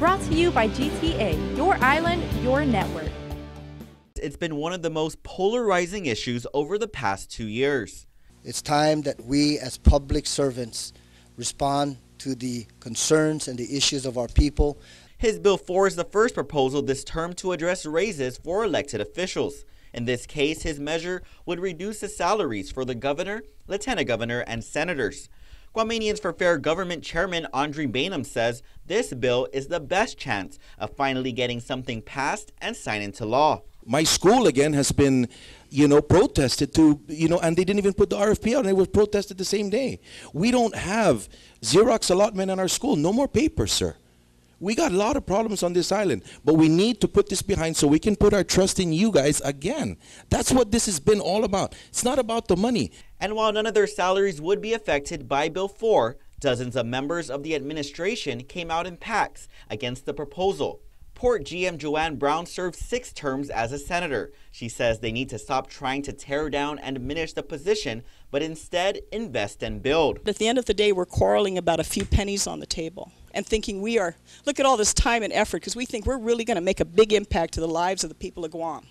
Brought to you by GTA, your island, your network. It's been one of the most polarizing issues over the past 2 years. It's time that we as public servants respond to the concerns and the issues of our people. His Bill 4 is the first proposal this term to address raises for elected officials. In this case, his measure would reduce the salaries for the governor, lieutenant governor, and senators. Guamanians for Fair Government Chairman Andre Bainum says this bill is the best chance of finally getting something passed and signed into law. My school, again, has been, protested to, and they didn't even put the RFP out, and it was protested the same day. We don't have Xerox allotment in our school. No more paper, sir. We got a lot of problems on this island, but we need to put this behind so we can put our trust in you guys again. That's what this has been all about. It's not about the money. And while none of their salaries would be affected by Bill 4, dozens of members of the administration came out in packs against the proposal. Port GM Joanne Brown served 6 terms as a senator. She says they need to stop trying to tear down and diminish the position, but instead invest and build. At the end of the day, we're quarreling about a few pennies on the table and thinking look at all this time and effort because we think we're really going to make a big impact to the lives of the people of Guam.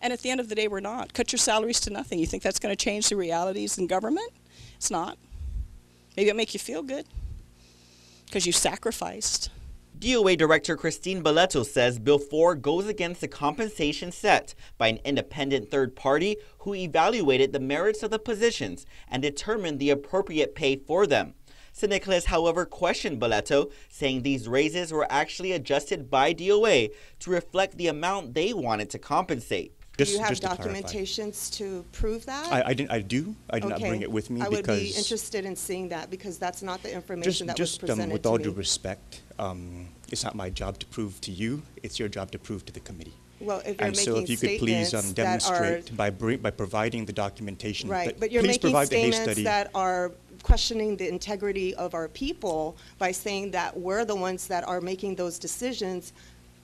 And at the end of the day, we're not. Cut your salaries to nothing. You think that's going to change the realities in government? It's not. Maybe it'll make you feel good because you sacrificed. DOA Director Christine Boleto says Bill 4 goes against the compensation set by an independent third party who evaluated the merits of the positions and determined the appropriate pay for them. St. Nicholas, however, questioned Boleto, saying these raises were actually adjusted by DOA to reflect the amount they wanted to compensate. Do you have documentations to prove that? I do. I did not bring it with me because I would be interested in seeing that because that's not the information that was presented with to all me. due respect, it's not my job to prove to you. It's your job to prove to the committee. Well, if you're and so, if you could please demonstrate by providing the documentation. Right, but you're making statements that are questioning the integrity of our people by saying that we're the ones that are making those decisions,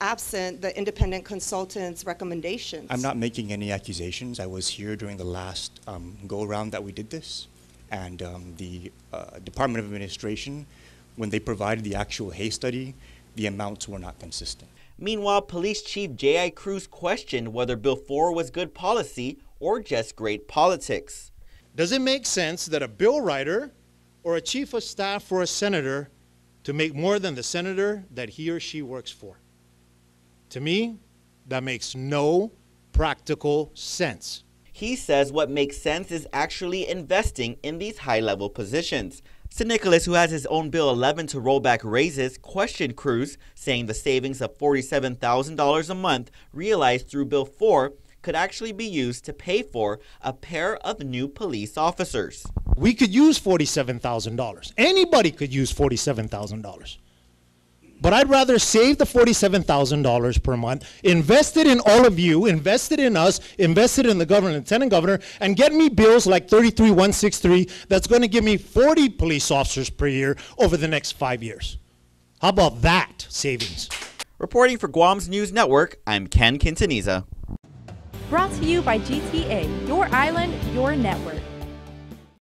absent the independent consultant's recommendations. I'm not making any accusations. I was here during the last go-around that we did this, and the Department of Administration, when they provided the actual Hay study, the amounts were not consistent. Meanwhile, Police Chief J.I. Cruz questioned whether Bill 4 was good policy or just great politics. Does it make sense that a bill writer or a chief of staff for a senator to make more than the senator that he or she works for? To me, that makes no practical sense. He says what makes sense is actually investing in these high-level positions. St. Nicholas, who has his own Bill 11 to roll back raises, questioned Cruz, saying the savings of $47,000 a month realized through Bill 4 could actually be used to pay for a pair of new police officers. We could use $47,000. Anybody could use $47,000. But I'd rather save the $47,000 per month, invest it in all of you, invest it in us, invest it in the governor, lieutenant governor, and get me bills like 33163 that's going to give me 40 police officers per year over the next 5 years. How about that savings? Reporting for Guam's News Network, I'm Ken Quintanilla. Brought to you by GTA, your island, your network.